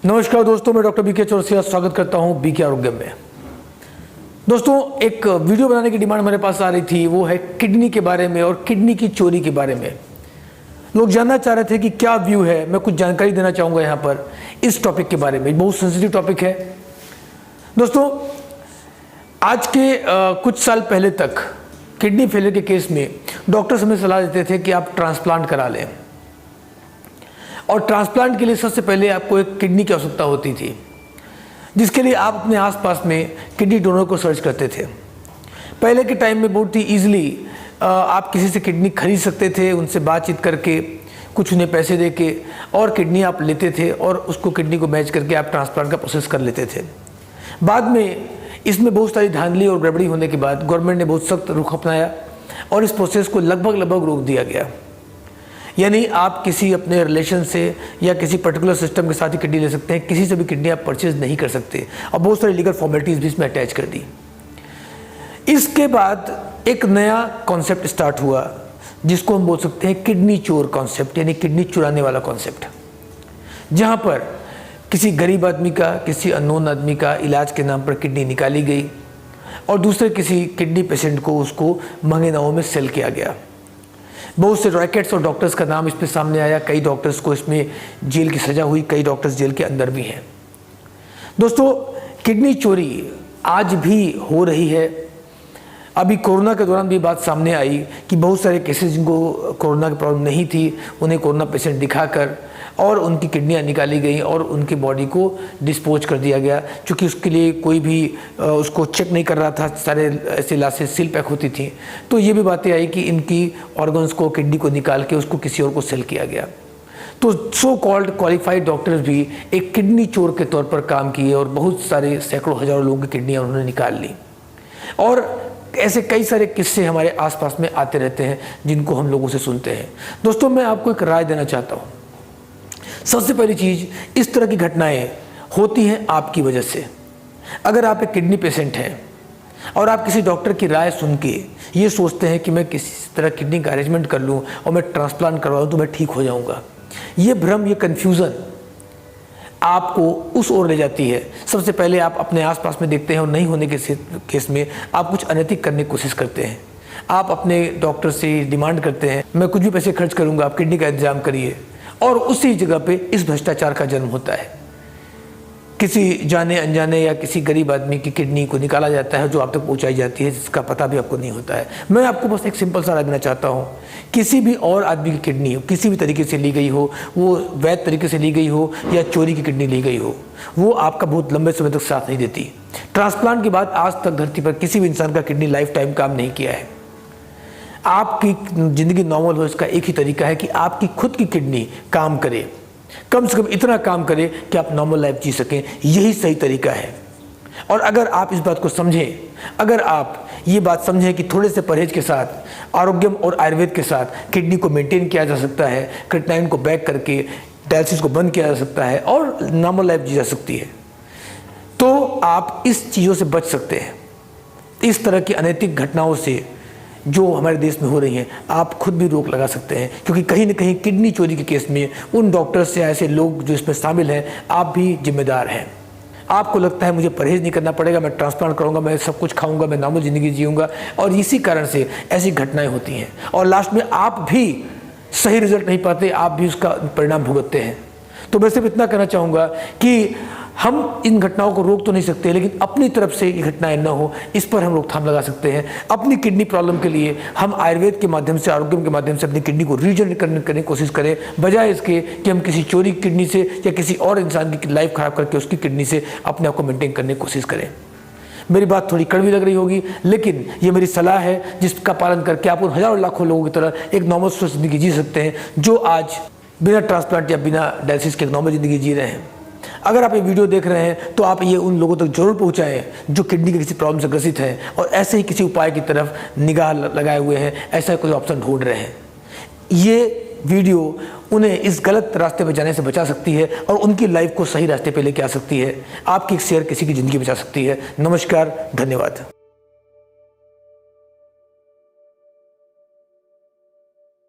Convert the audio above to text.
नमस्कार दोस्तों, मैं डॉक्टर बीके चौरसिया स्वागत करता हूं बीके आरोग्य में। दोस्तों, एक वीडियो बनाने की डिमांड मेरे पास आ रही थी, वो है किडनी के बारे में और किडनी की चोरी के बारे में। लोग जानना चाह रहे थे कि क्या व्यू है। मैं कुछ जानकारी देना चाहूँगा यहाँ पर इस टॉपिक के बारे में। बहुत सेंसिटिव टॉपिक है दोस्तों। आज के कुछ साल पहले तक किडनी फेलियर के केस में डॉक्टर्स हमें सलाह देते थे कि आप ट्रांसप्लांट करा लें, और ट्रांसप्लांट के लिए सबसे पहले आपको एक किडनी की आवश्यकता होती थी, जिसके लिए आप अपने आसपास में किडनी डोनर को सर्च करते थे। पहले के टाइम में बहुत ही ईजिली आप किसी से किडनी खरीद सकते थे, उनसे बातचीत करके, कुछ उन्हें पैसे दे के, और किडनी आप लेते थे और उसको किडनी को मैच करके आप ट्रांसप्लांट का प्रोसेस कर लेते थे। बाद में इसमें बहुत सारी धांधली और गड़बड़ी होने के बाद गवर्नमेंट ने बहुत सख्त रुख अपनाया और इस प्रोसेस को लगभग रोक दिया गया। यानी आप किसी अपने रिलेशन से या किसी पर्टिकुलर सिस्टम के साथ ही किडनी ले सकते हैं, किसी से भी किडनी आप परचेज नहीं कर सकते, और बहुत सारी लीगल फॉर्मेलिटीज़ भी इसमें अटैच कर दी। इसके बाद एक नया कॉन्सेप्ट स्टार्ट हुआ, जिसको हम बोल सकते हैं किडनी चोर कॉन्सेप्ट, यानी किडनी चुराने वाला कॉन्सेप्ट, जहाँ पर किसी गरीब आदमी का, किसी अननोन आदमी का इलाज के नाम पर किडनी निकाली गई और दूसरे किसी किडनी पेशेंट को उसको महंगे दामों में सेल किया गया। बहुत से रैकेट्स और डॉक्टर्स का नाम इस पे सामने आया। कई डॉक्टर्स को इसमें जेल की सज़ा हुई, कई डॉक्टर्स जेल के अंदर भी हैं। दोस्तों, किडनी चोरी आज भी हो रही है। अभी कोरोना के दौरान भी बात सामने आई कि बहुत सारे केसेस जिनको कोरोना की प्रॉब्लम नहीं थी, उन्हें कोरोना पेशेंट दिखाकर और उनकी किडनियाँ निकाली गई और उनकी बॉडी को डिस्पोज कर दिया गया, क्योंकि उसके लिए कोई भी उसको चेक नहीं कर रहा था। सारे ऐसे लाशें सील पैक होती थी। तो ये भी बातें आई कि इनकी ऑर्गन्स को, किडनी को निकाल के उसको किसी और को सेल किया गया। तो सो कॉल्ड क्वालिफाइड डॉक्टर्स भी एक किडनी चोर के तौर पर काम किए और बहुत सारे सैकड़ों हजारों लोगों की किडनियाँ उन्होंने निकाल ली। और ऐसे कई सारे किस्से हमारे आसपास में आते रहते हैं, जिनको हम लोगों से सुनते हैं। दोस्तों, मैं आपको एक राय देना चाहता हूँ। सबसे पहली चीज़, इस तरह की घटनाएं होती हैं आपकी वजह से। अगर आप एक किडनी पेशेंट हैं और आप किसी डॉक्टर की राय सुन के ये सोचते हैं कि मैं किसी तरह किडनी का अरेंजमेंट कर लूँ और मैं ट्रांसप्लांट करवाऊँ तो मैं ठीक हो जाऊँगा, ये भ्रम, ये कन्फ्यूज़न आपको उस ओर ले जाती है। सबसे पहले आप अपने आसपास में देखते हैं और नहीं होने के केस में आप कुछ अनैतिक करने की कोशिश करते हैं। आप अपने डॉक्टर से डिमांड करते हैं, मैं कुछ भी पैसे खर्च करूँगा, आप किडनी का इंतजाम करिए, और उसी जगह पे इस भ्रष्टाचार का जन्म होता है। किसी जाने अनजाने या किसी गरीब आदमी की किडनी को निकाला जाता है, जो आप तक पहुंचाई जाती है, जिसका पता भी आपको नहीं होता है। मैं आपको बस एक सिंपल सा राय देना चाहता हूं, किसी भी और आदमी की किडनी किसी भी तरीके से ली गई हो, वो वैध तरीके से ली गई हो या चोरी की किडनी ली गई हो, वो आपका बहुत लंबे समय तक साथ नहीं देती। ट्रांसप्लांट के बाद आज तक धरती पर किसी भी इंसान का किडनी लाइफ टाइम काम नहीं किया है। आपकी ज़िंदगी नॉर्मल हो, इसका एक ही तरीका है कि आपकी खुद की किडनी काम करे, कम से कम इतना काम करे कि आप नॉर्मल लाइफ जी सकें। यही सही तरीका है। और अगर आप इस बात को समझें, अगर आप ये बात समझें कि थोड़े से परहेज के साथ, आरोग्यम और आयुर्वेद के साथ किडनी को मेंटेन किया जा सकता है, क्रिएटिनिन को बैक करके डायलिसिस को बंद किया जा सकता है और नॉर्मल लाइफ जी जा सकती है, तो आप इस चीज़ों से बच सकते हैं। इस तरह की अनैतिक घटनाओं से जो हमारे देश में हो रही हैं, आप खुद भी रोक लगा सकते हैं, क्योंकि कहीं ना कहीं किडनी चोरी के केस में उन डॉक्टर्स या ऐसे लोग जो इसमें शामिल हैं, आप भी जिम्मेदार हैं। आपको लगता है मुझे परहेज नहीं करना पड़ेगा, मैं ट्रांसप्लांट करूंगा, मैं सब कुछ खाऊंगा, मैं नॉर्मल ज़िंदगी जीऊँगा, और इसी कारण से ऐसी घटनाएँ होती हैं और लास्ट में आप भी सही रिजल्ट नहीं पाते, आप भी उसका परिणाम भुगतते हैं। तो मैं सिर्फ इतना कहना चाहूँगा कि हम इन घटनाओं को रोक तो नहीं सकते, लेकिन अपनी तरफ से ये घटनाएं न हो, इस पर हम रोकथाम लगा सकते हैं। अपनी किडनी प्रॉब्लम के लिए हम आयुर्वेद के माध्यम से, आरोग्य के माध्यम से अपनी किडनी को रीजनरेट करने की कोशिश करें, बजाय इसके कि हम किसी चोरी किडनी से या किसी और इंसान की लाइफ खराब करके उसकी किडनी से अपने आप को मेंटेन करने की कोशिश करें। मेरी बात थोड़ी कड़वी लग रही होगी, लेकिन ये मेरी सलाह है, जिसका पालन करके आप उन हजारों लाखों लोगों की तरह एक नॉर्मल स्वस्थ जिंदगी जी सकते हैं, जो आज बिना ट्रांसप्लांट या बिना डायलिसिस के नॉर्मल ज़िंदगी जी रहे हैं। अगर आप ये वीडियो देख रहे हैं तो आप ये उन लोगों तक जरूर पहुंचाएं जो किडनी के किसी प्रॉब्लम से ग्रसित हैं और ऐसे ही किसी उपाय की तरफ निगाह लगाए हुए हैं, ऐसा कोई ऑप्शन ढूंढ रहे हैं। ये वीडियो उन्हें इस गलत रास्ते पे जाने से बचा सकती है और उनकी लाइफ को सही रास्ते पे लेके आ सकती है। आपकी एक शेयर किसी की ज़िंदगी बचा सकती है। नमस्कार, धन्यवाद।